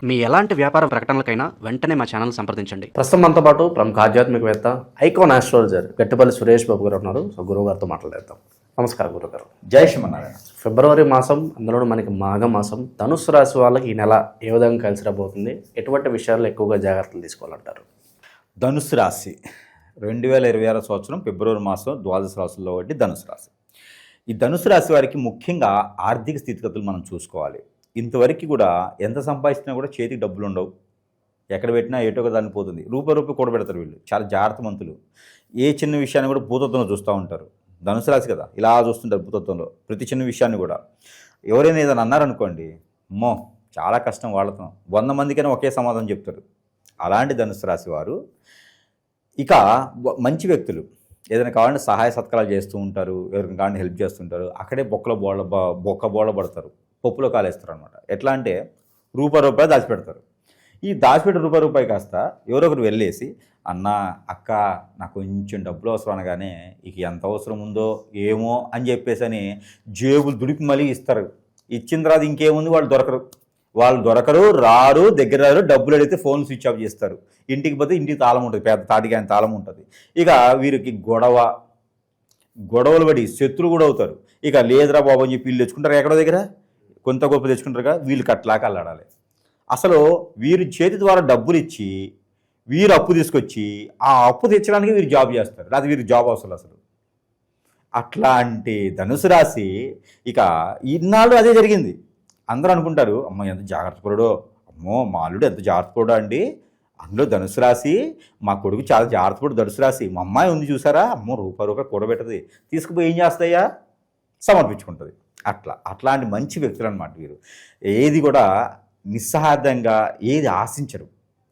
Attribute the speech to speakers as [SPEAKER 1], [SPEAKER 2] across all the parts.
[SPEAKER 1] మీ ఎలాంటి వ్యాపార ప్రకటనలకైనా వెంటనే మా ఛానల్ సంప్రదించండి.
[SPEAKER 2] ప్రస్తుతం మనతో పాటు ప్రముఖ ఆధ్యాత్మికవేత్త ఐకాన్ ఆస్ట్రాలజర్ గట్టిపల్లి సురేష్ బాబు గారు ఉన్నారు. సో గురువు గారితో మాట్లాడేద్దాం. నమస్కారం గురుగారు.
[SPEAKER 3] జై శ్రీమన్నారాయణ.
[SPEAKER 2] ఫిబ్రవరి మాసం, అందులో మనకి మాఘ మాసం, ధనుస్సు రాశి వాళ్ళకి ఈ నెల ఏ విధంగా కలిసి రాబోతుంది, ఎటువంటి విషయాల్లో ఎక్కువగా జాగ్రత్తలు తీసుకోవాలంటారు?
[SPEAKER 3] ధనుసు రాశి 2026 సంవత్సరం ఫిబ్రవరి మాసం ద్వాదశ రాశుల్లో ఒకటి ధనుసు రాశి. ఈ ధనుసు రాశి వారికి ముఖ్యంగా ఆర్థిక స్థితిగతులు మనం చూసుకోవాలి. ఇంతవరకు కూడా ఎంత సంపాదించినా కూడా చేతికి డబ్బులు ఉండవు. ఎక్కడ పెట్టినా ఏటో ఒక దాన్ని పోతుంది. రూపాయి కూడబెడతారు వీళ్ళు. చాలా జాగ్రత్తమంతులు. ఏ చిన్న విషయాన్ని కూడా భూతత్వంలో చూస్తూ ఉంటారు. ధనుసు రాశి కదా, ఇలా చూస్తుంటారు భూతత్వంలో ప్రతి చిన్న విషయాన్ని కూడా. ఎవరైనా ఏదైనా అన్నారనుకోండి, అమ్మో చాలా కష్టం వాళ్ళతో, 100 మందికైనా ఒకే సమాధానం చెప్తారు. అలాంటి ధనుసు రాశి వారు ఇక మంచి వ్యక్తులు, ఏదైనా కావాలంటే సహాయ సత్కారాలు చేస్తూ ఉంటారు, ఎవరికి కావాలంటే హెల్ప్ చేస్తుంటారు. అక్కడే బొక్క బోళ్ళ పడతారు, పప్పులో కాలేస్తారు అనమాట. ఎట్లా అంటే రూపాయి దాచిపెడతారు. ఈ దాచిపెట్టే రూపాయి కాస్త ఎవరో ఒకరు వెళ్ళేసి, అన్న అక్క నాకు కొంచెం డబ్బులు అవసరం అనగానే ఇక ఎంత అవసరం ఉందో ఏమో అని చెప్పేసి అని జేబులు దుడిపి మళ్ళీ ఇస్తారు. ఇచ్చిన తర్వాత ఇంకేముంది, వాళ్ళు దొరకరు, రారు, దగ్గర రారు. డబ్బులు అడిగితే ఫోన్ స్విచ్ ఆఫ్ చేస్తారు. ఇంటికి పోతే ఇంటికి తాళం ఉంటుంది, పెద్ద తాటికి తాళం ఉంటుంది. ఇక వీరికి గొడవలు పడి శత్రువు కూడా అవుతారు. ఇక లేదురా బాబు అని చెప్పి వీళ్ళు తెచ్చుకుంటారు, ఎక్కడో దగ్గర కొంత గొప్ప తెచ్చుకుంటారుగా, వీళ్ళు కట్లాక అల్లాడాలి. అసలు వీరు చేతి ద్వారా డబ్బులు ఇచ్చి వీరు అప్పు తీసుకొచ్చి ఆ అప్పు తెచ్చడానికి వీరు జాబ్ చేస్తారు, లేదా వీరు జాబ్ అవసరం అసలు. అట్లాంటి ధనుసు రాశి ఇక ఇన్నాళ్ళు అదే జరిగింది. అందరూ అనుకుంటారు, అమ్మో ఎంత జాగ్రత్తపరుడో, అమ్మో మా అల్లుడు ఎంత జాగ్రత్తపరుడో అండి, అందులో ధనుసు రాశి, మా కొడుకు చాలా జాగ్రత్తపడు ధనుసు రాశి, మా అమ్మాయి ఉంది చూసారా, అమ్మో రూపాయి కూడబెట్టది, తీసుకుపోయి ఏం చేస్తాయా, సమర్పించుకుంటుంది. అట్లాంటి మంచి వ్యక్తులు అనమాట వీరు. ఏది కూడా నిస్సహార్థంగా ఏది ఆశించరు.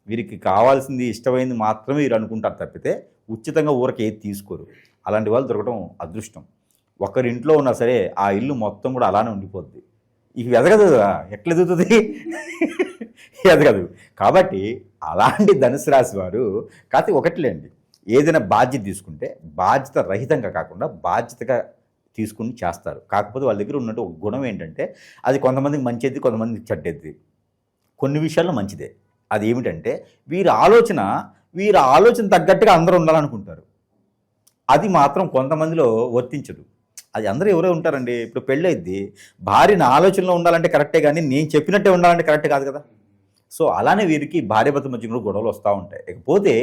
[SPEAKER 3] వీరికి కావాల్సింది ఇష్టమైంది మాత్రమే వీరు అనుకుంటారు తప్పితే ఉచితంగా ఊరికి ఏది తీసుకోరు. అలాంటి వాళ్ళు దొరకడం అదృష్టం. ఒకరింట్లో ఉన్నా సరే ఆ ఇల్లు మొత్తం కూడా అలానే ఉండిపోద్ది. ఇక ఎదగదు కదా, ఎట్లా ఎదుగుతుంది, ఎదగదు. కాబట్టి అలాంటి ధనుసు రాశి వారు కాకపోతే ఒకటిలేండి, ఏదైనా బాధ్యత తీసుకుంటే బాధ్యత రహితంగా కాకుండా బాధ్యతగా తీసుకుని చేస్తారు. కాకపోతే వాళ్ళ దగ్గర ఉన్నట్టు ఒక గుణం ఏంటంటే, అది కొంతమందికి మంచిది, కొంతమందికి చెడ్డది. కొన్ని విషయాల్లో మంచిదే. అది ఏమిటంటే వీరి ఆలోచన తగ్గట్టుగా అందరూ ఉండాలనుకుంటారు. అది మాత్రం కొంతమందిలో వర్తించదు. అది అందరూ ఎవరో ఉంటారండి. ఇప్పుడు పెళ్ళైద్ది, భార్య నా ఆలోచనలో ఉండాలంటే కరెక్టే, కానీ నేను చెప్పినట్టే ఉండాలంటే కరెక్ట్ కాదు కదా. సో అలానే వీరికి భార్యాభర్త మధ్య కూడా గొడవలు వస్తూ ఉంటాయి. ఇకపోతే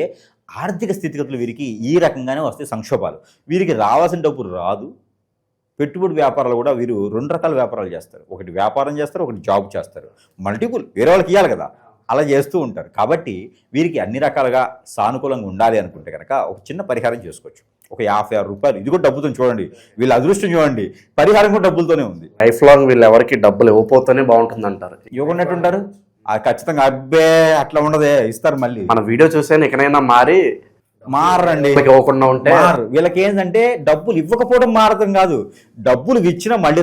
[SPEAKER 3] ఆర్థిక స్థితిగతులు వీరికి ఈ రకంగానే వస్తాయి, సంక్షోభాలు. వీరికి రావాల్సిన డబ్బు రాదు. పెట్టుబడి వ్యాపారాలు కూడా వీరు 2 రకాల వ్యాపారాలు చేస్తారు. ఒకటి వ్యాపారం చేస్తారు, ఒకటి జాబ్ చేస్తారు. మల్టిపుల్ వేరే వాళ్ళకి ఇవ్వాలి కదా, అలా చేస్తూ ఉంటారు. కాబట్టి వీరికి అన్ని రకాలుగా సానుకూలంగా ఉండాలి అనుకుంటే కనుక ఒక చిన్న పరిహారం చేసుకోవచ్చు. ఒక 56 రూపాయలు, ఇది కూడా డబ్బుతో చూడండి, వీళ్ళ అదృష్టం చూడండి, పరిహారం కూడా డబ్బులతోనే ఉంది.
[SPEAKER 2] లైఫ్ లాంగ్ వీళ్ళు ఎవరికి డబ్బులు ఇవ్వకపోతేనే బాగుంటుంది అంటారు.
[SPEAKER 3] ఇవ్వకున్నట్టుంటారు, ఖచ్చితంగా అబ్బే అట్లా ఉండదే, ఇస్తారు. మళ్ళీ
[SPEAKER 2] మన వీడియో చూసాను, ఎక్కడైనా
[SPEAKER 3] మారండి,
[SPEAKER 2] ఇవ్వకుండా ఉంటే
[SPEAKER 3] వీళ్ళకి ఏంటంటే డబ్బులు ఇవ్వకపోవడం మారతం కాదు, డబ్బులు ఇచ్చినా మళ్ళీ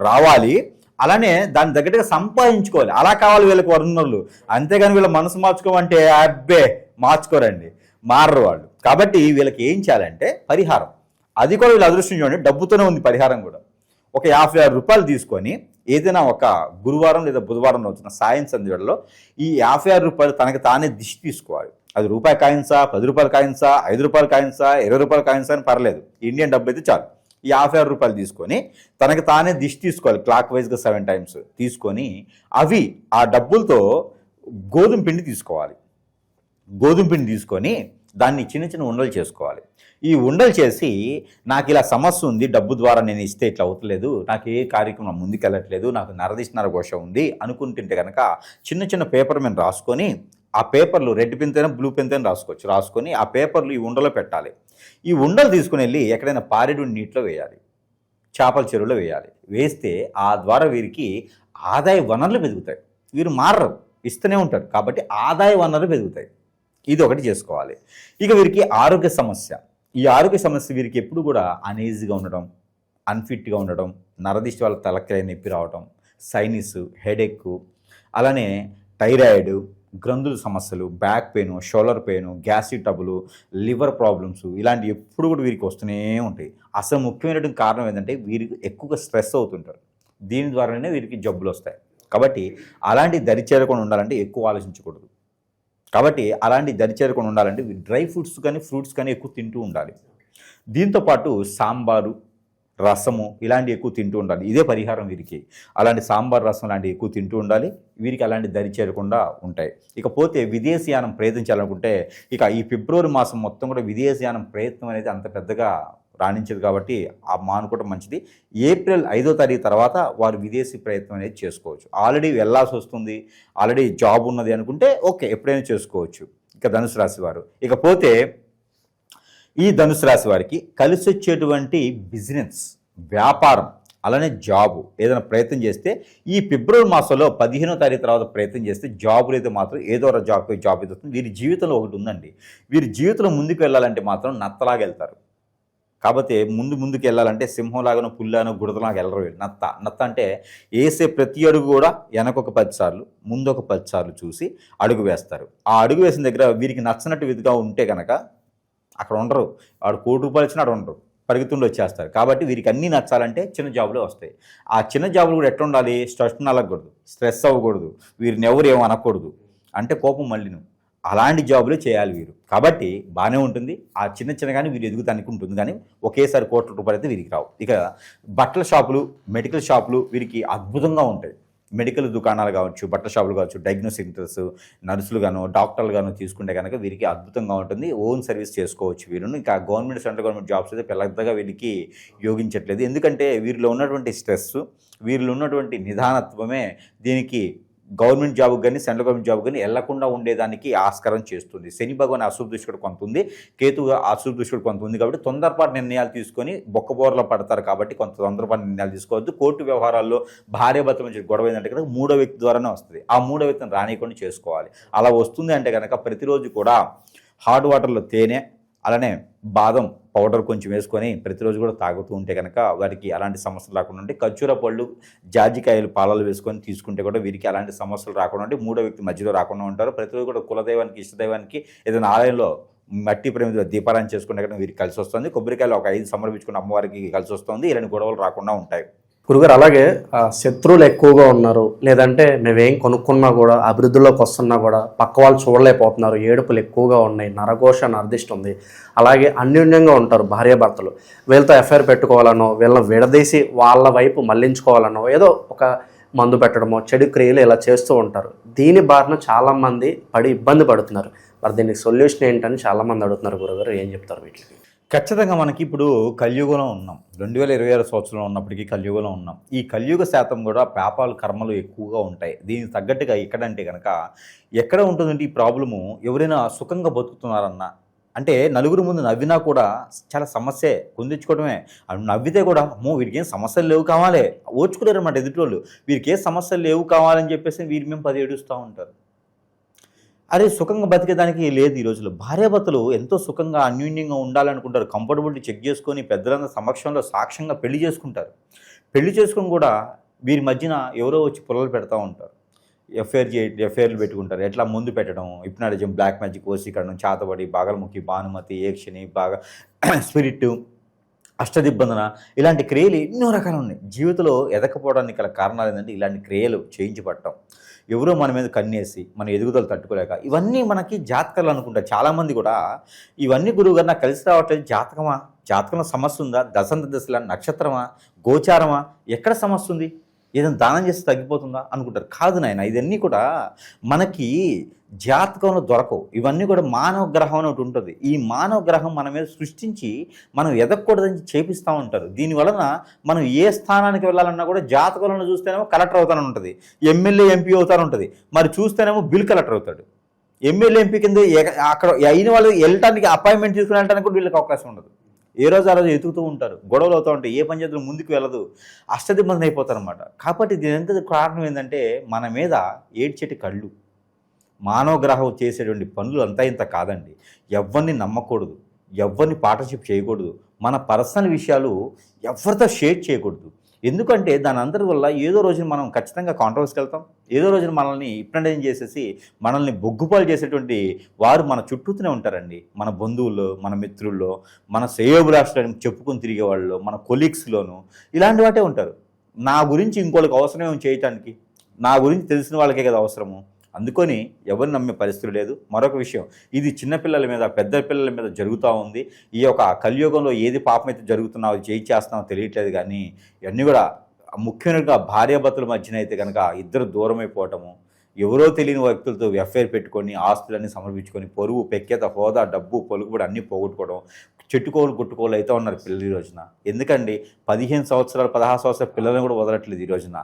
[SPEAKER 3] రావాలి. అలానే దాని తగ్గట్టుగా సంపాదించుకోవాలి. అలా కావాలి వీళ్ళకి వరుణులు. అంతేగాని వీళ్ళ మనసు మార్చుకోమంటే అబ్బే మార్చుకోరండి, మారరు వాళ్ళు. కాబట్టి వీళ్ళకి ఏం చేయాలంటే పరిహారం, అది కూడా వీళ్ళ అదృష్టం చూడండి, డబ్బుతోనే ఉంది పరిహారం కూడా. ఒక 56 రూపాయలు తీసుకొని ఏదైనా ఒక గురువారం లేదా బుధవారం వచ్చిన సాయం సంధ్యలో ఈ 56 రూపాయలు తనకి తానే దిష్టి తీసుకోవాలి. అది రూపాయి కాయిన్సా, 10 రూపాయల కాయిన్సా, 5 రూపాయల కాయిన్సా, 20 రూపాయల కాయిన్సా అని పర్లేదు, ఇండియన్ డబ్బు అయితే చాలు. ఈ 56 రూపాయలు తీసుకొని తనకి తానే దిష్టి తీసుకోవాలి, క్లాక్ వైజ్గా 7 టైమ్స్ తీసుకొని అవి ఆ డబ్బులతో గోధుమ పిండి తీసుకోవాలి. గోధుమ పిండి తీసుకొని దాన్ని చిన్న చిన్న ఉండలు చేసుకోవాలి. ఈ ఉండలు చేసి, నాకు ఇలా సమస్య ఉంది, డబ్బు ద్వారా నేను ఇస్తే ఇట్లా అవుతలేదు, నాకు ఏ కార్యక్రమం ముందుకెళ్ళట్లేదు, నాకు నరదిష్టి నరఘోష ఉంది అనుకుంటుంటే కనుక చిన్న చిన్న పేపర్ మీద రాసుకొని, ఆ పేపర్లు రెడ్ పెన్తోనే బ్లూ పెన్తోనే రాసుకొని ఆ పేపర్లు ఈ ఉండలో పెట్టాలి. ఈ ఉండలు తీసుకుని వెళ్ళి ఎక్కడైనా పారేడు నీటిలో వేయాలి, చేపల చెరువులో వేయాలి. వేస్తే ఆ ద్వారా వీరికి ఆదాయ వనరులు పెరుగుతాయి. వీరు మారరు, ఇస్తూనే ఉంటారు. కాబట్టి ఆదాయ వనరులు పెరుగుతాయి. ఇది ఒకటి చేసుకోవాలి. ఇక వీరికి ఆరోగ్య సమస్య, ఈ ఆరోగ్య సమస్య వీరికి ఎప్పుడు కూడా అనీజీగా ఉండడం, అన్ఫిట్గా ఉండడం, నరదిష్టి వల్ల తలకాయ నొప్పి రావడం, సైనిస్, హెడేక్, అలానే థైరాయిడ్, గ్రంథుల సమస్యలు, back pain, shoulder pain, gastric trouble, liver problems, ఇలాంటి ఎప్పుడు కూడా వీరికి వస్తూనే ఉంటాయి. అసలు ముఖ్యమైనటువంటి కారణం ఏంటంటే వీరికి ఎక్కువగా స్ట్రెస్ అవుతుంటారు. దీని ద్వారానే వీరికి జబ్బులు వస్తాయి. కాబట్టి అలాంటి దరి చేరకుండా ఉండాలంటే ఎక్కువ ఆలోచించకూడదు. కాబట్టి అలాంటి దరి చేరకుండా ఉండాలంటే డ్రై ఫ్రూట్స్ కానీ ఫ్రూట్స్ కానీ ఎక్కువ తింటూ ఉండాలి. దీంతోపాటు సాంబారు, రసము ఇలాంటివి ఎక్కువ తింటూ ఉండాలి. ఇదే పరిహారం వీరికి. అలాంటి సాంబార్, రసం లాంటివి ఎక్కువ తింటూ ఉండాలి. వీరికి అలాంటి దరి చేరకుండా ఉంటాయి. ఇకపోతే విదేశీయానం ప్రయత్నించాలనుకుంటే ఇక ఈ ఫిబ్రవరి మాసం మొత్తం కూడా విదేశీయానం ప్రయత్నం అనేది అంత పెద్దగా రాణించదు కాబట్టి ఆ మానుకోవడం మంచిది. ఏప్రిల్ 5వ తారీఖు తర్వాత వారు విదేశీ ప్రయత్నం అనేది చేసుకోవచ్చు. ఆల్రెడీ వెళ్ళాల్సి వస్తుంది, ఆల్రెడీ జాబ్ ఉన్నది అనుకుంటే ఓకే, ఎప్పుడైనా చేసుకోవచ్చు. ఇక ధనుసు రాశి వారు. ఇకపోతే ఈ ధనుసు రాశి వారికి కలిసి వచ్చేటువంటి బిజినెస్, వ్యాపారం, అలానే జాబు ఏదైనా ప్రయత్నం చేస్తే ఈ ఫిబ్రవరి మాసంలో 15వ తారీఖు తర్వాత ప్రయత్నం చేస్తే జాబులు అయితే మాత్రం ఏదో ఒక జాబ్ అయితే వస్తుంది. వీరి జీవితంలో ఒకటి ఉందండి, వీరి జీవితంలో ముందుకు వెళ్ళాలంటే మాత్రం నత్తలాగా వెళ్తారు. కాబట్టి ముందుకు వెళ్ళాలంటే సింహంలాగానో పుల్లానో గుడతలాగా వెళ్ళరు. నత్త అంటే వేసే ప్రతి అడుగు కూడా వెనకొక 10 సార్లు ముందొక 10 సార్లు చూసి అడుగు వేస్తారు. ఆ అడుగు వేసిన దగ్గర వీరికి నచ్చినట్టు విధిగా ఉంటే కనుక అక్కడ ఉండరు. వాడు ₹1,00,00,000 ఇచ్చినా అక్కడ ఉండరు, పరిగెత్తుండి వచ్చేస్తారు. కాబట్టి వీరికి అన్నీ నచ్చాలంటే చిన్న జాబులే వస్తాయి. ఆ చిన్న జాబులు కూడా ఎట్లా ఉండాలి? స్ట్రెస్ అలగకూడదు, స్ట్రెస్ అవ్వకూడదు, వీరిని ఎవరు ఏమో అనకూడదు, అంటే కోపం మళ్ళీను అలాంటి జాబులే చేయాలి వీరు. కాబట్టి బాగానే ఉంటుంది. ఆ చిన్న కానీ వీరు ఎదుగుతానికి ఉంటుంది, కానీ ఒకేసారి ₹1,00,00,000 అయితే వీరికి రావు. ఇక బట్టల షాపులు, మెడికల్ షాపులు వీరికి అద్భుతంగా ఉంటాయి. మెడికల్ దుకాణాలు కావచ్చు, బట్టల షాపులు కావచ్చు, డయాగ్నోస్టిక్ సెంటర్స్, నర్సులు గాను, డాక్టర్లు గాను తీసుకుంటే కనుక వీరికి అద్భుతంగా ఉంటుంది. ఓన్ సర్వీస్ చేసుకోవచ్చు వీరును. ఇంకా గవర్నమెంట్, సెంట్రల్ గవర్నమెంట్ జాబ్స్ అయితే పెద్దగా వీరికి యోగించట్లేదు. ఎందుకంటే వీరిలో ఉన్నటువంటి స్ట్రెస్, వీరిలో ఉన్నటువంటి నిదానత్వమే దీనికి గవర్నమెంట్ జాబ్ కానీ సెంట్రల్ గవర్నమెంట్ జాబ్ కానీ వెళ్లకుండా ఉండేదానికి ఆస్కారం చేస్తుంది. శని భగవాన్ అశుభ దృష్టి కూడా కొంత ఉంది, కేతు అశుభ దృష్టి కూడా కొంత ఉంది. కాబట్టి తొందరపాటు నిర్ణయాలు తీసుకొని బొక్కబోర్లో పడతారు. కాబట్టి కొంత తొందరపాటు నిర్ణయాలు తీసుకోవద్దు. కోర్టు వ్యవహారాల్లో భార్యాభర్తల మధ్య గొడవ ఏంటంటే కనుక 3వ వ్యక్తి ద్వారానే వస్తుంది. ఆ 3వ వ్యక్తిని రానియకుండా చేసుకోవాలి. అలా వస్తుంది అంటే కనుక ప్రతిరోజు కూడా హాట్ వాటర్లో తేనె, అలానే బాదం పౌడర్ కొంచెం వేసుకొని ప్రతిరోజు కూడా తాగుతూ ఉంటే కనుక వారికి అలాంటి సమస్యలు రాకుండా ఉంటే, ఖర్జూర పళ్ళు, జాజికాయలు పాలలు వేసుకొని తీసుకుంటే కూడా వీరికి అలాంటి సమస్యలు రాకుండా ఉంటే 3వ వ్యక్తి మధ్యలో రాకుండా ఉంటారు. ప్రతిరోజు కూడా కులదైవానికి, ఇష్టదైవానికి ఏదైనా ఆలయంలో మట్టి ప్రేమ దీపారాయణ చేసుకుంటే కనుక వీరికి కలిసి వస్తుంది. కొబ్బరికాయలు ఒక 5 సమర్పించుకున్న అమ్మవారికి కలిసి వస్తుంది. ఇలాంటి గొడవలు రాకుండా ఉంటాయి.
[SPEAKER 2] గురుగారు, అలాగే శత్రువులు ఎక్కువగా ఉన్నారు, లేదంటే మేమేం కొనుక్కున్నా కూడా అభివృద్ధిలోకి వస్తున్నా కూడా పక్క వాళ్ళు చూడలేకపోతున్నారు, ఏడుపులు ఎక్కువగా ఉన్నాయి, నరఘోష, నరదిష్టి ఉంది, అలాగే అన్యోన్యంగా ఉంటారు భార్యాభర్తలు, వీళ్ళతో ఎఫ్ఐఆర్ పెట్టుకోవాలనో, వీళ్ళని విడదీసి వాళ్ళ వైపు మళ్లించుకోవాలనో, ఏదో ఒక మందు పెట్టడమో, చెడు క్రియలు ఇలా చేస్తూ ఉంటారు. దీని బారిన చాలామంది పడి ఇబ్బంది పడుతున్నారు. మరి దీనికి సొల్యూషన్ ఏంటని చాలామంది అడుగుతున్నారు. గురుగారు ఏం చెప్తారు వీటికి?
[SPEAKER 3] ఖచ్చితంగా మనకి ఇప్పుడు కలియుగంలో ఉన్నాం. 2026 సంవత్సరంలో ఉన్నప్పటికీ కలియుగంలో ఉన్నాం. ఈ కలియుగ శాతం కూడా పాపాలు, కర్మలు ఎక్కువగా ఉంటాయి. దీనికి తగ్గట్టుగా ఎక్కడంటే కనుక ఎక్కడ ఉంటుందంటే ఈ ప్రాబ్లము, ఎవరైనా సుఖంగా బతుకుతున్నారన్నా, అంటే నలుగురు ముందు నవ్వినా కూడా చాలా సమస్యే, కొందించుకోవడమే. నవ్వితే కూడా అమ్మో వీరికి ఏం సమస్యలు లేవు కావాలి, ఓర్చుకోలేరు అన్నమాట ఎదుటివాళ్ళు. వీరికి ఏ సమస్యలు లేవు కావాలని చెప్పేసి వీరి మేము 10 ఏడుస్తూ ఉంటారు. అరే సుఖంగా బతికేదానికి లేదు. ఈ రోజుల్లో భార్యాభర్తలు ఎంతో సుఖంగా అన్యోన్యంగా ఉండాలనుకుంటారు. కంఫర్టబిలిటీ చెక్ చేసుకొని పెద్దలందరి సమక్షంలో సాక్ష్యంగా పెళ్లి చేసుకుంటారు. పెళ్లి చేసుకుని కూడా వీరి మధ్యన ఎవరో వచ్చి పొలాలు పెడతా ఉంటారు. ఎఫ్ఐఆర్లు పెట్టుకుంటారు. ఎట్లా ముందు పెట్టడం, హిప్నాటిజం, బ్లాక్ మ్యాజిక్, వశీకరణం, చాతబడి, బాగలముఖి, భానుమతి, ఏక్షిని, బాగా స్పిరిట్, అష్టదిబ్బందన, ఇలాంటి క్రియలు ఎన్నో రకాలు ఉన్నాయి. జీవితంలో ఎదకపోవడానికి గల కారణాలు ఏంటంటే ఇలాంటి క్రియలు చేయించబడటం, ఎవరో మన మీద కన్నేసి మన ఎదుగుదల తట్టుకోలేక, ఇవన్నీ మనకి జాతకాలు అనుకుంటారు చాలామంది కూడా. ఇవన్నీ గురువుగారు నాకు కలిసి రావట్లేదు, జాతకమా, జాతకంలో సమస్య ఉందా, దశల నక్షత్రమా, గోచారమా, ఎక్కడ సమస్య ఉంది, ఏదైనా దానం చేస్తే తగ్గిపోతుందా అనుకుంటారు. కాదు నాయన, ఇవన్నీ కూడా మనకి జాతకంలో దొరకవు. ఇవన్నీ కూడా మానవ గ్రహం అని ఒకటి ఉంటుంది. ఈ మానవ గ్రహం మన మీద సృష్టించి మనం ఎదగకూడదని చేపిస్తూ ఉంటారు. దీనివలన మనం ఏ స్థానానికి వెళ్ళాలన్నా కూడా జాతకంలో చూస్తేనేమో కలెక్టర్ అవుతానని ఉంటుంది, ఎమ్మెల్యే, ఎంపీ అవుతాను ఉంటుంది. మరి చూస్తేనేమో బిల్ కలెక్టర్ అవుతాడు. ఎమ్మెల్యే, ఎంపీ కింద అక్కడ అయిన వాళ్ళు వెళ్ళటానికి, అపాయింట్మెంట్ తీసుకుని వెళ్ళడానికి కూడా వీళ్ళకి అవకాశం ఉండదు. ఏ రోజు ఆ రోజు ఎతుకుతూ ఉంటారు, గొడవలు అవుతూ ఉంటాయి, ఏ పంచాయతీలో ముందుకు వెళ్ళదు, అష్టదిబ్బంది అయిపోతారు అనమాట. కాబట్టి దీనంతా కారణం ఏంటంటే మన మీద ఏడ్చేటి కళ్ళు. మానవ గ్రహం చేసేటువంటి పనులు అంతా ఇంత కాదండి. ఎవరిని నమ్మకూడదు, ఎవరిని పార్ట్నర్షిప్ చేయకూడదు, మన పర్సనల్ విషయాలు ఎవరితో షేర్ చేయకూడదు. ఎందుకంటే దాని అందరి వల్ల ఏదో రోజున మనం ఖచ్చితంగా కాంట్రవర్సీకి వెళ్తాం. ఏదో రోజున మనల్ని హిప్నటైజ్ చేసేసి మనల్ని బొగ్గుపాలు చేసేటువంటి వారు మన చుట్టూతూనే ఉంటారండి. మన బంధువుల్లో, మన మిత్రుల్లో, మన శ్రేయోభిలాషులను చెప్పుకొని తిరిగే వాళ్ళు, మన కొలీగ్స్లోను ఇలాంటి వాటే ఉంటారు. నా గురించి ఇంకోళ్ళకి అవసరమేమో చేయటానికి, నా గురించి తెలిసిన వాళ్ళకే కదా అవసరము. అందుకొని ఎవరిని నమ్మే పరిస్థితి లేదు. మరొక విషయం, ఇది చిన్నపిల్లల మీద పెద్ద పిల్లల మీద జరుగుతూ ఉంది. ఈ యొక్క కలియుగంలో ఏది పాపమైతే జరుగుతున్నావో చేస్తున్నావో తెలియట్లేదు. కానీ ఇవన్నీ కూడా ముఖ్యంగా భార్యాభర్తల మధ్యన అయితే కనుక ఇద్దరు దూరమైపోవటము, ఎవరో తెలియని వ్యక్తులతో ఎఫ్ఐఆర్ పెట్టుకొని ఆస్తులన్నీ సమర్పించుకొని పొరుగు పెక్కేత హోదా డబ్బు పలుకుబడి అన్నీ పోగొట్టుకోవడం, చెట్టుకోలు గుట్టుకోలు అయితే ఉన్నారు పిల్లలు ఈ రోజున. ఎందుకండి 15 సంవత్సరాలు 16 సంవత్సరాల పిల్లలను కూడా వదలట్లేదు ఈ రోజున.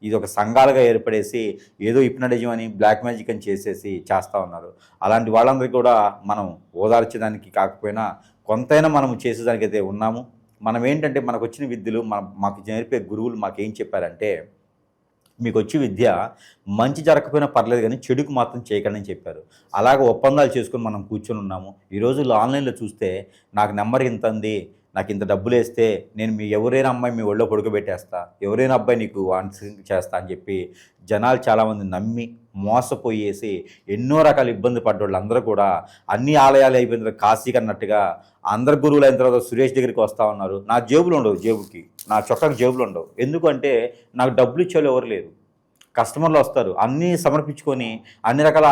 [SPEAKER 3] ఇది ఒక సంఘాలుగా ఏర్పడేసి ఏదో హిప్నటిజం అని బ్లాక్ మ్యాజిక్ అని చేస్తూ ఉన్నారు. అలాంటి వాళ్ళందరికీ కూడా మనం ఓదార్చడానికి కాకపోయినా కొంతైనా మనం చేసేదానికైతే ఉన్నాము. మనం ఏంటంటే మనకు వచ్చిన విద్యలు మాకు నేర్పే గురువులు మాకేం చెప్పారంటే, మీకు వచ్చి విద్య మంచి జరగకపోయినా పర్లేదు కానీ చెడుకు మాత్రం చేయకండి అని చెప్పారు. అలాగే ఒప్పందాలు చేసుకొని మనం కూర్చొని ఉన్నాము. ఈ రోజుల్లో ఆన్లైన్లో చూస్తే నాకు నెంబర్ ఇంత ఉంది, నాకు ఇంత డబ్బులు వేస్తే నేను ఎవరైనా అమ్మాయి మీ ఒళ్ళో పడుకోబెట్టేస్తా, ఎవరైనా అబ్బాయి నీకు ఆన్సరింగ్ చేస్తా అని చెప్పి జనాలు చాలామంది నమ్మి మోసపోయేసి ఎన్నో రకాల ఇబ్బంది పడ్డోళ్ళు అందరూ కూడా అన్ని ఆలయాలు అయిపోయిన తర్వాత కాశీకి అన్నట్టుగా అందరు గురువులు అయిన తర్వాత సురేష్ దగ్గరికి వస్తూ ఉన్నారు. నా జేబులు ఉండవు, జేబుకి నా చొక్కాకి జేబులు ఉండవు. ఎందుకంటే నాకు డబ్బులు ఇచ్చేవాళ్ళు ఎవరు లేరు. కస్టమర్లు వస్తారు, అన్నీ సమర్పించుకొని అన్ని రకాల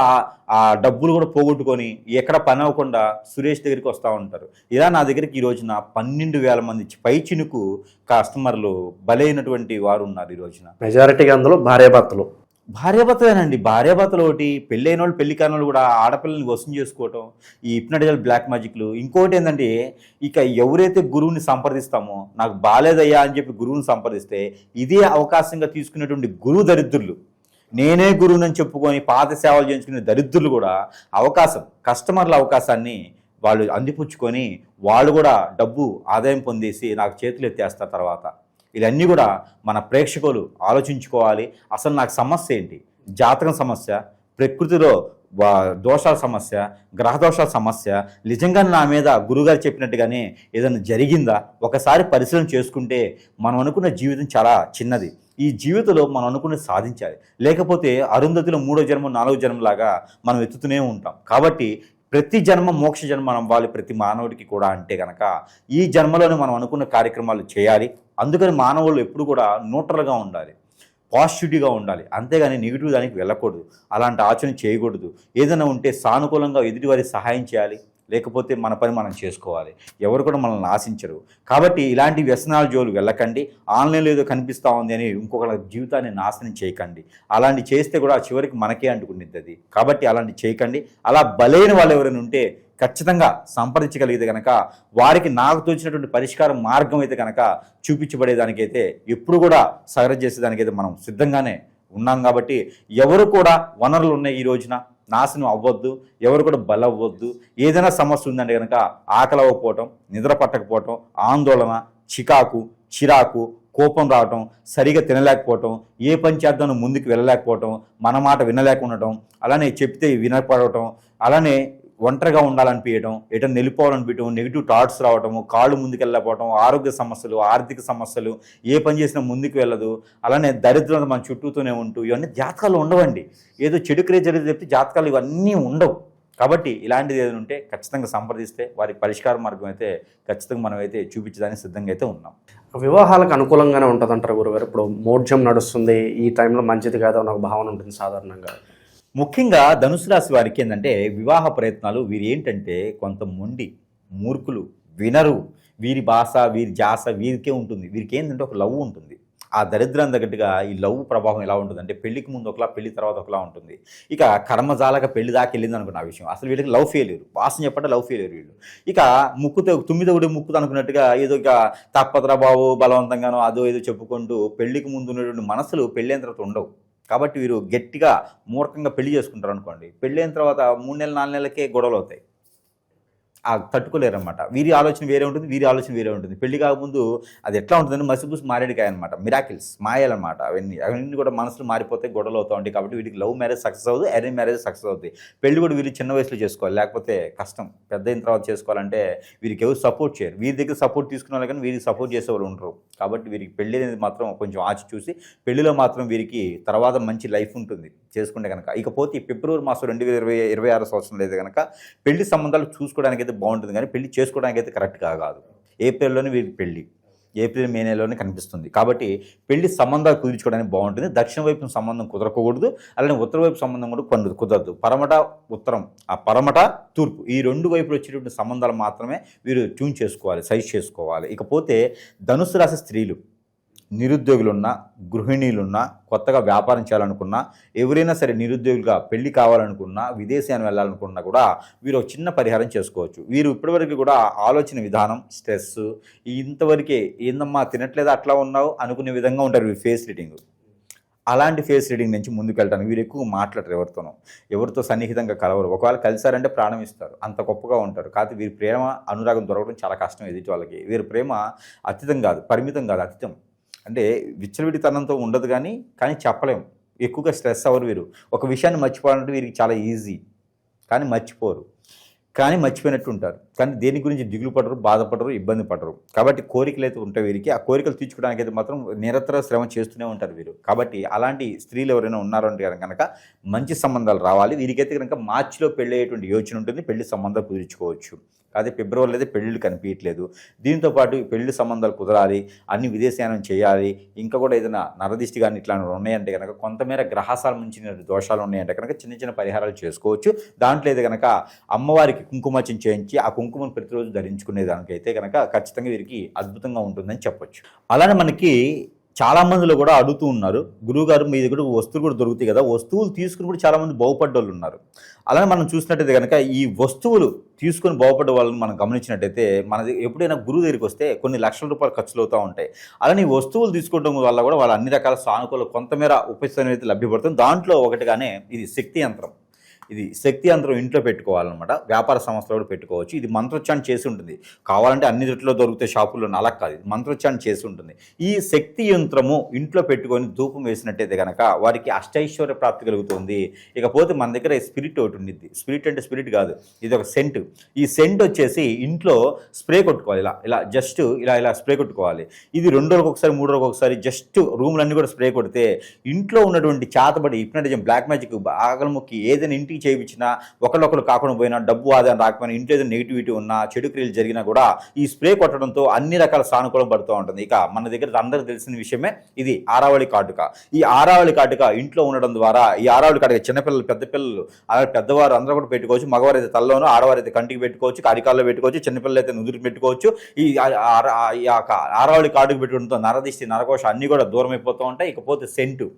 [SPEAKER 3] ఆ డబ్బులు కూడా పోగొట్టుకొని ఎక్కడ పని అవ్వకుండా సురేష్ దగ్గరికి వస్తూ ఉంటారు. ఇలా నా దగ్గరికి ఈ రోజున 12,000 మంది పై చినుకు కస్టమర్లు బలైనటువంటి వారు ఉన్నారు ఈ రోజున.
[SPEAKER 2] మెజారిటీగా అందులో
[SPEAKER 3] భార్యాభర్తలేనండి. భార్యాభర్తలు ఒకటి, పెళ్ళైన వాళ్ళు పెళ్లి కాని వాళ్ళు కూడా ఆడపిల్లల్ని వశం చేసుకోవటం, ఈ హిప్నటిజల్ బ్లాక్ మ్యాజిక్లు. ఇంకోటి ఏంటంటే, ఇక ఎవరైతే గురువుని సంప్రదిస్తామో, నాకు బాలేదయ్యా అని చెప్పి గురువుని సంప్రదిస్తే ఇదే అవకాశంగా తీసుకునేటువంటి గురువు దరిద్రులు, నేనే గురువునని చెప్పుకొని పాత సేవలు చేయించుకునే దరిద్రులు కూడా కస్టమర్ల అవకాశాన్ని వాళ్ళు అందిపుచ్చుకొని వాళ్ళు కూడా డబ్బు ఆదాయం పొందేసి నాకు చేతులు ఎత్తేస్తారు తర్వాత. ఇవన్నీ కూడా మన ప్రేక్షకులు ఆలోచించుకోవాలి. అసలు నాకు సమస్య ఏంటి? జాతకం సమస్య, ప్రకృతిలో దోషాల సమస్య, గ్రహ దోషాల సమస్య, నిజంగా నా మీద గురుగారు చెప్పినట్టుగానే ఏదైనా జరిగిందా? ఒకసారి పరిశీలన చేసుకుంటే మనం అనుకున్న జీవితం చాలా చిన్నది. ఈ జీవితంలో మనం అనుకున్నది సాధించాలి. లేకపోతే అరుంధతిలో 3వ జన్మ 4వ జన్మలాగా మనం ఎత్తుతూనే ఉంటాం. కాబట్టి ప్రతి జన్మ మోక్ష జన్మ అవ్వాలి ప్రతి మానవుడికి కూడా. అంటే కనుక ఈ జన్మలోనే మనం అనుకున్న కార్యక్రమాలు చేయాలి. అందుకని మానవులు ఎప్పుడు కూడా న్యూట్రల్గా ఉండాలి, పాజిటివిటీగా ఉండాలి. అంతేగాని నెగిటివ్ దానికి వెళ్ళకూడదు, అలాంటి ఆచరణ చేయకూడదు. ఏదైనా ఉంటే సానుకూలంగా ఎదుటివారికి సహాయం చేయాలి, లేకపోతే మన పని మనం చేసుకోవాలి. ఎవరు కూడా మనల్ని ఆశించరు. కాబట్టి ఇలాంటి వ్యసనాల జోలు వెళ్ళకండి. ఆన్లైన్లో ఏదో కనిపిస్తూ ఉంది అని ఇంకొకరి జీవితాన్ని నాశనం చేయకండి. అలాంటి చేస్తే కూడా చివరికి మనకే అంటుకునేది అది. కాబట్టి అలాంటి చేయకండి. అలా బలైన వాళ్ళు ఎవరైనా ఉంటే ఖచ్చితంగా సంప్రదించగలిగితే కనుక వారికి నాకు తోచినటువంటి పరిష్కార మార్గం అయితే కనుక చూపించబడేదానికైతే ఎప్పుడు కూడా సహకారం చేసేదానికైతే మనం సిద్ధంగానే ఉన్నాం. కాబట్టి ఎవరు కూడా వనరులు ఉన్నాయి ఈ రోజున నాశనం అవ్వద్దు, ఎవరు కూడా బలవ్వద్దు. ఏదైనా సమస్య ఉందంటే కనుక ఆకలి అవ్వకపోవటం, నిద్ర పట్టకపోవటం, ఆందోళన, చిరాకు, కోపం రావటం, సరిగా తినలేకపోవటం, ఏ పని చేద్దాం ముందుకు వెళ్ళలేకపోవటం, మన మాట వినలేకుండటం, అలానే చెప్తే వినపడటం, అలానే ఒంటరిగా ఉండాలనిపించడం, ఎటన్నా వెళ్ళిపోవాలనిపించడం, నెగిటివ్ థాట్స్ రావటము, కాళ్ళు ముందుకు వెళ్ళకపోవడం, ఆరోగ్య సమస్యలు, ఆర్థిక సమస్యలు, ఏ పని చేసినా ముందుకు వెళ్ళదు, అలానే దరిద్రత మన చుట్టూతోనే ఉంటూ ఇవన్నీ జాతకాలు ఉండవండి. ఏదో చెడు క్రియ జరిగితే చెప్తే జాతకాలు ఇవన్నీ ఉండవు. కాబట్టి ఇలాంటిది ఏదైనా ఉంటే ఖచ్చితంగా సంప్రదిస్తే వారికి పరిష్కార మార్గం అయితే ఖచ్చితంగా మనం అయితే చూపించడానికి సిద్ధంగా అయితే ఉన్నాం.
[SPEAKER 2] వివాహాలకు అనుకూలంగానే ఉంటుందంటారు గురుగారు. ఇప్పుడు మోడ్జం నడుస్తుంది, ఈ టైంలో మంచిది కాదో నాకు భావన ఉంటుంది సాధారణంగా.
[SPEAKER 3] ముఖ్యంగా ధనుసు రాశి వారికి ఏంటంటే వివాహ ప్రయత్నాలు వీరు ఏంటంటే కొంత మొండి మూర్ఖులు, వినరు. వీరి భాష, వీరి జాస వీరికే ఉంటుంది. వీరికి ఏంటంటే ఒక లవ్ ఉంటుంది. ఆ దరిద్రం తగ్గట్టుగా ఈ లవ్ ప్రభావం ఎలా ఉంటుందంటే పెళ్లికి ముందు ఒకలా, పెళ్లి తర్వాత ఒకలా ఉంటుంది. ఇక కర్మజాలక పెళ్లి దాకా వెళ్ళింది అనుకున్న ఆ విషయం. అసలు వీళ్ళకి లవ్ ఫెయిల్యూర్, వాసన చెప్పంటే లవ్ ఫెయిల్యూర్ వీళ్ళు. ఇక తుమ్మిదొకటి ముక్కుతో అనుకున్నట్టుగా ఏదో ఇక తప్పతరా బాబు బలవంతంగానో అదో ఏదో చెప్పుకుంటూ పెళ్లికి ముందు ఉన్నటువంటి మనసులు పెళ్ళైన తర్వాత ఉండవు. కాబట్టి వీరు గట్టిగా మూర్ఖంగా పెళ్లి చేసుకుంటారు అనుకోండి. పెళ్ళైన తర్వాత 3 నెలలు 4 నెలలకే గొడవలు అవుతాయి. తట్టుకోలేరు అనమాట. వీరి ఆలోచన వేరే ఉంటుంది, వీరి ఆలోచన వేరే ఉంటుంది. పెళ్లి కాకముందు అది ఎట్లా ఉంటుందంటే మసిపూసి మారేడికాయ అనమాట, మిరాకిల్స్, మాయాలన్నమాట. అవన్నీ కూడా మనసులు మారిపోతే గొడవలు అవుతూ ఉంటాయి. కాబట్టి వీటికి లవ్ మ్యారేజ్ సక్సెస్ అవుతుంది, అరేంజ్ మ్యారేజ్ సక్సెస్ అవుతుంది. పెళ్లి కూడా వీళ్ళు చిన్న వయసులో చేసుకోవాలి, లేకపోతే కష్టం. పెద్ద అయిన తర్వాత చేసుకోవాలంటే వీరికి ఎవరు సపోర్ట్ చేయరు. వీరి దగ్గర సపోర్ట్ తీసుకున్న వాళ్ళు కానీ వీరికి సపోర్ట్ చేసేవాళ్ళు ఉండరు. కాబట్టి వీరికి పెళ్లి అనేది మాత్రం కొంచెం ఆచి చూసి పెళ్లిలో మాత్రం వీరికి తర్వాత మంచి లైఫ్ ఉంటుంది చేసుకుంటే కనుక. ఇకపోతే ఫిబ్రవరి మాసం 2026 సంవత్సరం లేదు కనుక పెళ్లి సంబంధాలు చూసుకోవడానికి అయితే బాగుంటుంది, కానీ పెళ్లి చేసుకోవడానికి అయితే కరెక్ట్గా కాదు. ఏప్రిల్లోనే వీరికి పెళ్లి, ఏప్రిల్ మే నెలలోనే కనిపిస్తుంది. కాబట్టి పెళ్లి సంబంధాలు కుదుర్చుకోవడానికి బాగుంటుంది. దక్షిణ వైపు సంబంధం కుదరకూడదు, అలానే ఉత్తర వైపు సంబంధం కూడా కుదరదు. పరమట ఉత్తరం, ఆ పరమట తూర్పు, ఈ రెండు వైపులు వచ్చేటువంటి సంబంధాలు మాత్రమే వీరు ట్యూన్ చేసుకోవాలి, సైజ్ చేసుకోవాలి. ఇకపోతే ధనుసు రాశి స్త్రీలు, నిరుద్యోగులున్నా, గృహిణీలున్నా, కొత్తగా వ్యాపారం చేయాలనుకున్నా, ఎవరైనా సరే నిరుద్యోగులుగా పెళ్లి కావాలనుకున్నా, విదేశాన్ని వెళ్ళాలనుకున్నా కూడా వీరు ఒక చిన్న పరిహారం చేసుకోవచ్చు. వీరు ఇప్పటివరకు కూడా ఆలోచన విధానం, స్ట్రెస్, ఇంతవరకే ఏందమ్మా తినట్లేదా అట్లా ఉన్నావు అనుకునే విధంగా ఉంటారు వీరు ఫేస్ రీడింగ్. అలాంటి ఫేస్ రీడింగ్ నుంచి ముందుకు వెళ్ళడానికి వీరు ఎక్కువ మాట్లాడరు, ఎవరితో సన్నిహితంగా కలవరు. ఒకవేళ కలిసారంటే ప్రాణం ఇస్తారు, అంత గొప్పగా ఉంటారు. కాకపోతే వీరి ప్రేమ అనురాగం దొరకడం చాలా కష్టం ఎదుటి వాళ్ళకి. వీరి ప్రేమ అతీతం కాదు, పరిమితం కాదు, అతీతం. అంటే విచ్చలవిడితనంతో ఉండదు, కానీ చెప్పలేం. ఎక్కువగా స్ట్రెస్ అవ్వరు వీరు. ఒక విషయాన్ని మర్చిపోవాలంటే వీరికి చాలా ఈజీ, కానీ మర్చిపోరు, కానీ మర్చిపోయినట్టు ఉంటారు. కానీ దేని గురించి దిగులు పడరు, బాధపడరు, ఇబ్బంది పడరు. కాబట్టి కోరికలు అయితే ఉంటాయి వీరికి. ఆ కోరికలు తీర్చుకోవడానికి అయితే మాత్రం నిరంతర శ్రమ చేస్తూనే ఉంటారు వీరు. కాబట్టి అలాంటి స్త్రీలు ఎవరైనా ఉన్నారంటే కనుక మంచి సంబంధాలు రావాలి. వీరికైతే కనుక మార్చిలో పెళ్ళి అయ్యేటువంటి యోచన ఉంటుంది, పెళ్లి సంబంధాలు కుదుర్చుకోవచ్చు. అదే ఫిబ్రవరిలో అయితే పెళ్ళిళ్ళు కనిపించట్లేదు. దీంతోపాటు పెళ్లి సంబంధాలు కుదరాలి, అన్ని విదేశయానం చేయాలి, ఇంకా కూడా ఏదైనా నరదిష్టి కానీ ఇట్లాంటివి ఉన్నాయంటే కనుక, కొంతమేర గ్రహాసాల మించిన దోషాలు ఉన్నాయంటే కనుక చిన్న చిన్న పరిహారాలు చేసుకోవచ్చు. దాంట్లో అయితే కనుక అమ్మవారికి కుంకుమార్చన చేయించి ఆ కుంకుమను ప్రతిరోజు ధరించుకునే దానికైతే కనుక ఖచ్చితంగా వీరికి అద్భుతంగా ఉంటుందని చెప్పొచ్చు. అలానే మనకి చాలా మందిలో కూడా అడుగుతూ ఉన్నారు, గురువుగారు మీ దగ్గర వస్తువులు కూడా దొరుకుతాయి కదా, వస్తువులు తీసుకుని కూడా చాలామంది బాగుపడ్డ వాళ్ళు ఉన్నారు. అలానే మనం చూసినట్టయితే కనుక ఈ వస్తువులు తీసుకొని బాగుపడ్డ వాళ్ళని మనం గమనించినట్టయితే మనది ఎప్పుడైనా గురువు దగ్గరికి వస్తే కొన్ని లక్షల రూపాయలు ఖర్చులు అవుతూ ఉంటాయి. అలానే ఈ వస్తువులు తీసుకోవడం వల్ల కూడా వాళ్ళు అన్ని రకాల సానుకూల కొంతమేర ఉపశమనం అయితే లభ్యపడుతుంది. దాంట్లో ఒకటిగానే ఇది శక్తి యంత్రం. ఇది శక్తి యంత్రం ఇంట్లో పెట్టుకోవాలన్నమాట. వ్యాపార సంస్థలో కూడా పెట్టుకోవచ్చు. ఇది మంత్రోచ్చారణ చేసి ఉంటుంది. కావాలంటే అన్ని రేట్లో దొరికితే షాపుల్లో అలా కాదు, ఇది మంత్రోచ్చారణ చేసి ఉంటుంది. ఈ శక్తి యంత్రము ఇంట్లో పెట్టుకొని ధూపం వేసినట్టయితే కనుక వారికి అష్టైశ్వర్య ప్రాప్తి కలుగుతుంది. ఇకపోతే మన దగ్గర స్పిరిట్ ఒకటి ఉండిద్ది. స్పిరిట్ అంటే స్పిరిట్ కాదు, ఇది ఒక సెంట్. ఈ సెంట్ వచ్చేసి ఇంట్లో స్ప్రే కొట్టుకోవాలి. ఇలా జస్ట్ ఇలా స్ప్రే కొట్టుకోవాలి. ఇది 2 రోజులకు ఒకసారి 3 రోజులకు ఒకసారి జస్ట్ రూమ్లన్నీ కూడా స్ప్రే కొడితే ఇంట్లో ఉన్నటువంటి చేతబడి, హిప్నటిజం, బ్లాక్ మ్యాజిక్, ఆగలముక్కి ఏదైనా ఇంటికి చేయించినా, ఒకళ్ళొకరు కాకుండా పోయినా, డబ్బు ఆదాయం రాకపోయినా, ఇంట్లో ఏదైనా నెగిటివిటీ ఉన్నా, చెడు క్రియలు జరిగినా కూడా ఈ స్ప్రే కొట్టడంతో అన్ని రకాల సానుకూలం పడుతూ ఉంటుంది. ఇక మన దగ్గర అందరికీ తెలిసిన విషయమే ఇది ఆరావళి కాటుక. ఈ ఆరావళి కాటుక ఇంట్లో ఉండడం ద్వారా ఈ ఆరావళి కాటుక చిన్నపిల్లలు, పెద్ద పిల్లలు, అలాగే పెద్దవారు అందరూ కూడా పెట్టుకోవచ్చు. మగవారు అయితే తలలోనూ, ఆడవారు అయితే కంటికి పెట్టుకోవచ్చు, కారికాల్లో పెట్టుకోవచ్చు, చిన్నపిల్లలు అయితే నుదురు పెట్టుకోవచ్చు. ఈ ఆరావళి కాటుకు పెట్టుకోవడంతో నరదిష్టి, నరకోశ అన్నీ కూడా దూరం అయిపోతూ ఉంటాయి. ఇకపోతే సెంటు,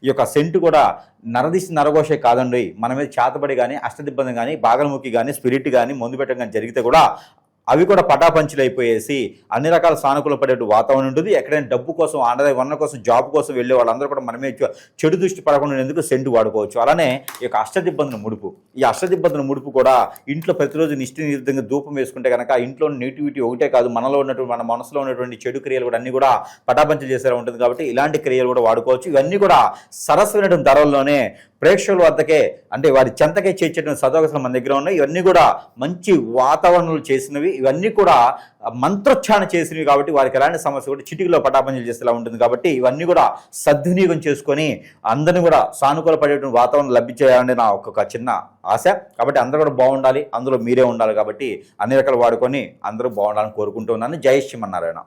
[SPEAKER 3] ఈ యొక్క సెంటు కూడా నరదిష్టి, నరకోశే కాదండి, మన మీద చేతబడి కానీ, అష్టదిబ్బంది కానీ, బాగలముఖి కానీ, స్పిరిట్ కానీ, మందు పెట్టడం కానీ జరిగితే కూడా అవి కూడా పటాపంచులు అయిపోయేసి అన్ని రకాల సానుకూల పడే వాతావరణం ఉంటుంది. ఎక్కడైనా డబ్బు కోసం, ఆదాయ వనరుల కోసం, జాబ్ కోసం వెళ్ళే వాళ్ళందరూ కూడా మనమే చెడు దృష్టి పడకుండా ఎందుకు సెంటు వాడుకోవచ్చు. అలానే ఈ యొక్క అష్టదిబ్బందుల ముడుపు, ఈ అష్టదిబ్బందుల ముడుపు కూడా ఇంట్లో ప్రతిరోజు నిష్ఠితంగా ధూపం వేసుకుంటే కనుక ఇంట్లో నెగిటివిటీ ఒకటే కాదు, మనలో ఉన్నటువంటి, మన మనసులో ఉన్నటువంటి చెడు క్రియలు కూడా అన్ని కూడా పటాపంచలు చేసేలా ఉంటుంది. కాబట్టి ఇలాంటి క్రియలు కూడా వాడుకోవచ్చు. ఇవన్నీ కూడా సరస్వైనటువంటి ధరల్లోనే ప్రేక్షకుల వద్దకే, అంటే వారి చెంతకే చేర్చేటువంటి సదవకాశాలు మన దగ్గర ఉన్నాయి. ఇవన్నీ కూడా మంచి వాతావరణంలో చేసినవి, ఇవన్నీ కూడా మంత్రోచ్చారణ చేసినవి. కాబట్టి వారికి ఎలాంటి సమస్య కూడా చిటికలో పటాపంచలు చేసేలా ఉంటుంది. కాబట్టి ఇవన్నీ కూడా సద్వినియోగం చేసుకొని అందరినీ కూడా సానుకూల పడేటువంటి వాతావరణం లభించేయాలని నా ఒక చిన్న ఆశ. కాబట్టి అందరూ కూడా బాగుండాలి, అందులో మీరే ఉండాలి. కాబట్టి అన్ని రకాలు వాడుకొని అందరూ బాగుండాలని కోరుకుంటూ ఉన్నాను. జై శ్రీమన్నారాయణ.